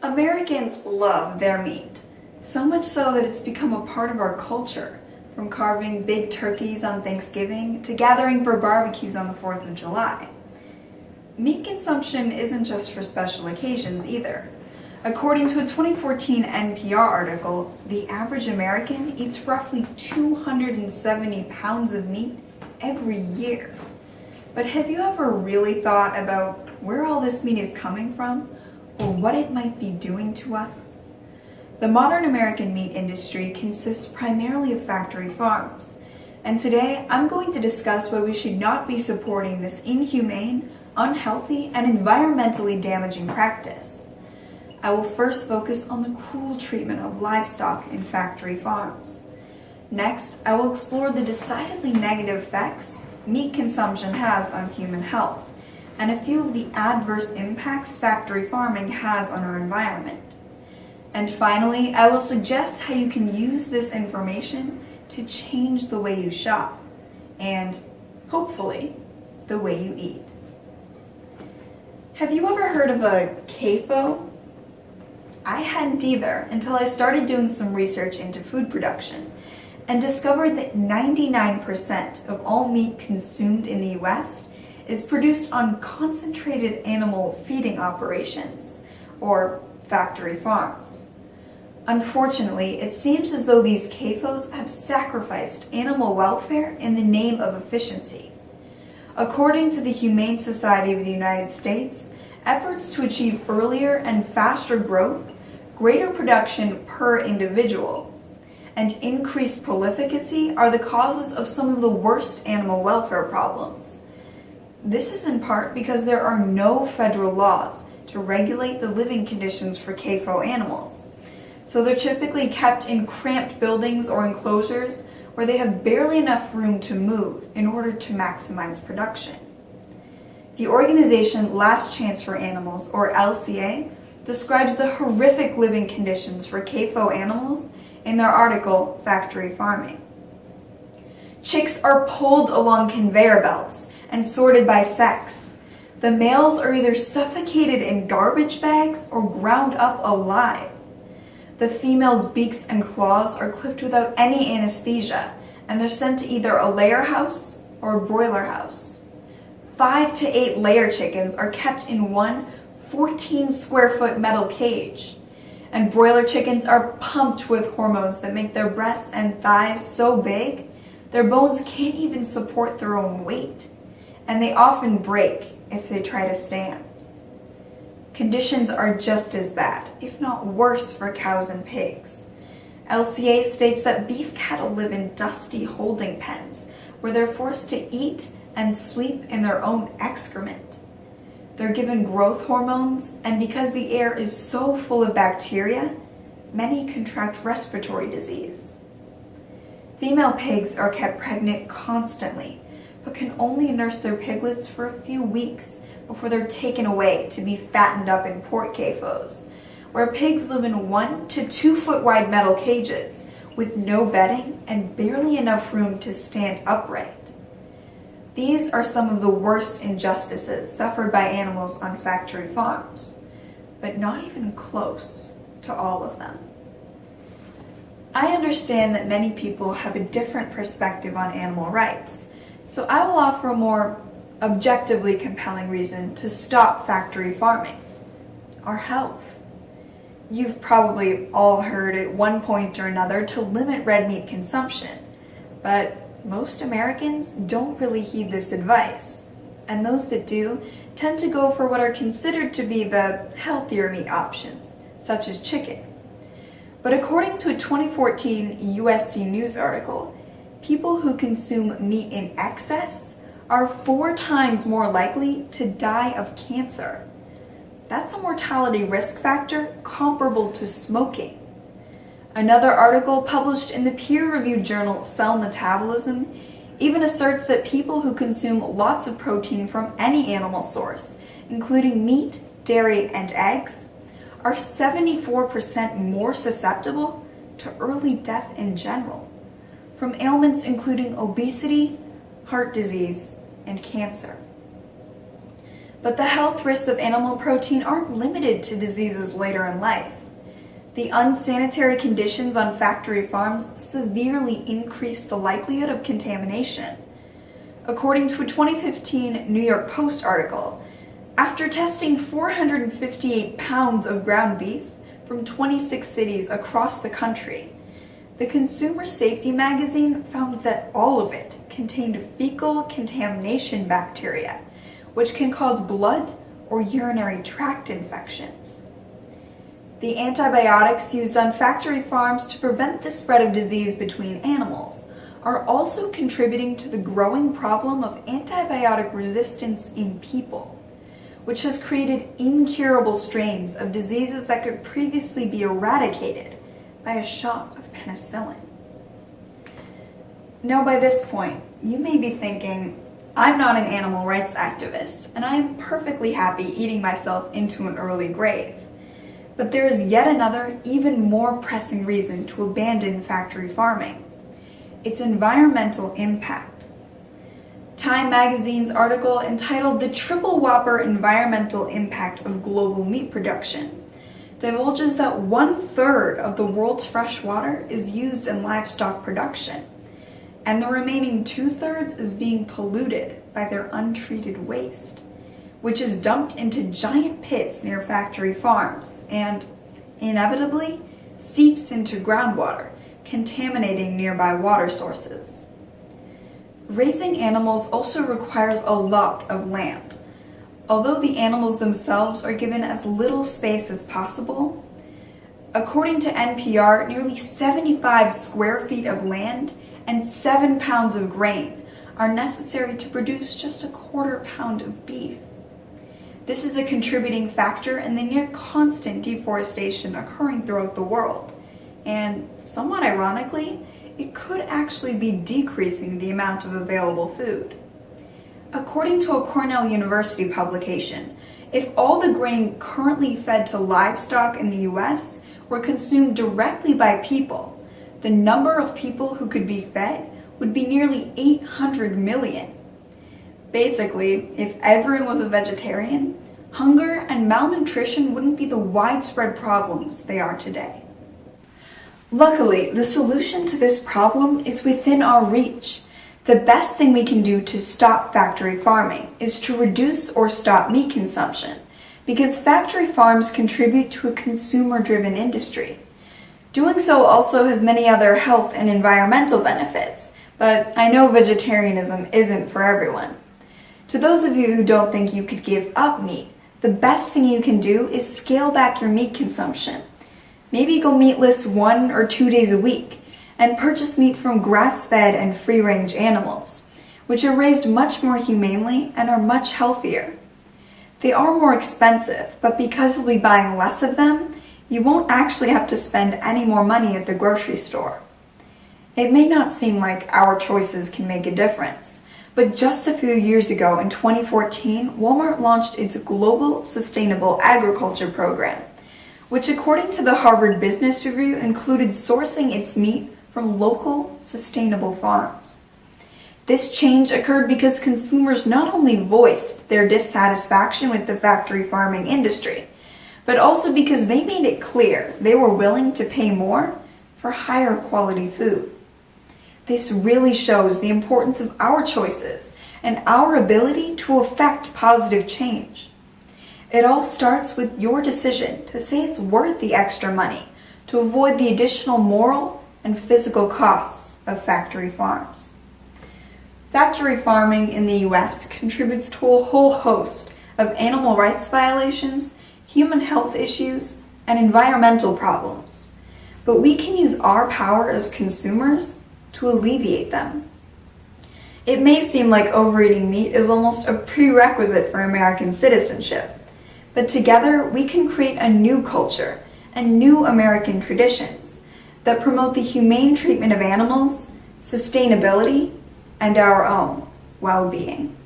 Americans love their meat, so much so that it's become a part of our culture, from carving big turkeys on Thanksgiving to gathering for barbecues on the 4th of July. Meat consumption isn't just for special occasions either. According to a 2014 NPR article, the average American eats roughly 270 pounds of meat every year. But have you ever really thought about where all this meat is coming from, or what it might be doing to us? The modern American meat industry consists primarily of factory farms, and today I'm going to discuss why we should not be supporting this inhumane, unhealthy, and environmentally damaging practice. I will first focus on the cruel treatment of livestock in factory farms. Next, I will explore the decidedly negative effects meat consumption has on human health, and a few of the adverse impacts factory farming has on our environment. And finally, I will suggest how you can use this information to change the way you shop, and hopefully, the way you eat. Have you ever heard of a CAFO? I hadn't either until I started doing some research into food production and discovered that 99% of all meat consumed in the US is produced on concentrated animal feeding operations, or factory farms. Unfortunately, it seems as though these CAFOs have sacrificed animal welfare in the name of efficiency. According to the Humane Society of the United States, efforts to achieve earlier and faster growth, greater production per individual, and increased prolificacy are the causes of some of the worst animal welfare problems. This is in part because there are no federal laws to regulate the living conditions for CAFO animals, so they're typically kept in cramped buildings or enclosures where they have barely enough room to move in order to maximize production. The organization Last Chance for Animals, or LCA, describes the horrific living conditions for CAFO animals in their article, Factory Farming. Chicks are pulled along conveyor belts and sorted by sex. The males are either suffocated in garbage bags or ground up alive. The females' beaks and claws are clipped without any anesthesia, and they're sent to either a layer house or a broiler house. 5 to 8 layer chickens are kept in one 14-square-foot metal cage, and broiler chickens are pumped with hormones that make their breasts and thighs so big their bones can't even support their own weight, and they often break if they try to stand. Conditions are just as bad, if not worse, for cows and pigs. LCA states that beef cattle live in dusty holding pens where they're forced to eat and sleep in their own excrement. They're given growth hormones, and because the air is so full of bacteria, many contract respiratory disease. Female pigs are kept pregnant constantly, but can only nurse their piglets for a few weeks before they're taken away to be fattened up in pork CAFOs, where pigs live in 1 to 2 foot wide metal cages with no bedding and barely enough room to stand upright. These are some of the worst injustices suffered by animals on factory farms, but not even close to all of them. I understand that many people have a different perspective on animal rights, so I will offer a more objectively compelling reason to stop factory farming: our health. You've probably all heard at one point or another to limit red meat consumption, but most Americans don't really heed this advice, and those that do tend to go for what are considered to be the healthier meat options, such as chicken. But according to a 2014 USC News article, people who consume meat in excess are 4 times more likely to die of cancer. That's a mortality risk factor comparable to smoking. Another article published in the peer-reviewed journal Cell Metabolism even asserts that people who consume lots of protein from any animal source, including meat, dairy, and eggs, are 74% more susceptible to early death in general, from ailments including obesity, heart disease, and cancer. But the health risks of animal protein aren't limited to diseases later in life. The unsanitary conditions on factory farms severely increase the likelihood of contamination. According to a 2015 New York Post article, after testing 458 pounds of ground beef from 26 cities across the country, the Consumer Safety magazine found that all of it contained fecal contamination bacteria, which can cause blood or urinary tract infections. The antibiotics used on factory farms to prevent the spread of disease between animals are also contributing to the growing problem of antibiotic resistance in people, which has created incurable strains of diseases that could previously be eradicated by a shot of penicillin. Now, by this point, you may be thinking, I'm not an animal rights activist, and I am perfectly happy eating myself into an early grave. But there is yet another, even more pressing reason to abandon factory farming: its environmental impact. Time magazine's article entitled "The Triple Whopper Environmental Impact of Global Meat Production" divulges that 1/3 of the world's fresh water is used in livestock production, and the remaining 2/3 is being polluted by their untreated waste, which is dumped into giant pits near factory farms and, inevitably, seeps into groundwater, contaminating nearby water sources. Raising animals also requires a lot of land. Although the animals themselves are given as little space as possible, according to NPR, nearly 75 square feet of land and 7 pounds of grain are necessary to produce just a 1/4 pound of beef. This is a contributing factor in the near constant deforestation occurring throughout the world, and somewhat ironically, it could actually be decreasing the amount of available food. According to a Cornell University publication, if all the grain currently fed to livestock in the US were consumed directly by people, the number of people who could be fed would be nearly 800 million. Basically, if everyone was a vegetarian, hunger and malnutrition wouldn't be the widespread problems they are today. Luckily, the solution to this problem is within our reach. The best thing we can do to stop factory farming is to reduce or stop meat consumption, because factory farms contribute to a consumer-driven industry. Doing so also has many other health and environmental benefits, but I know vegetarianism isn't for everyone. To those of you who don't think you could give up meat, the best thing you can do is scale back your meat consumption. Maybe go meatless 1 or 2 days a week, and purchase meat from grass-fed and free-range animals, which are raised much more humanely and are much healthier. They are more expensive, but because you'll be buying less of them, you won't actually have to spend any more money at the grocery store. It may not seem like our choices can make a difference, but just a few years ago in 2014, Walmart launched its Global Sustainable Agriculture Program, which according to the Harvard Business Review included sourcing its meat from local, sustainable farms. This change occurred because consumers not only voiced their dissatisfaction with the factory farming industry, but also because they made it clear they were willing to pay more for higher quality food. This really shows the importance of our choices and our ability to affect positive change. It all starts with your decision to say it's worth the extra money to avoid the additional moral and physical costs of factory farms. Factory farming in the US contributes to a whole host of animal rights violations, human health issues, and environmental problems. But we can use our power as consumers to alleviate them. It may seem like overeating meat is almost a prerequisite for American citizenship, but together we can create a new culture and new American traditions that promote the humane treatment of animals, sustainability, and our own well-being.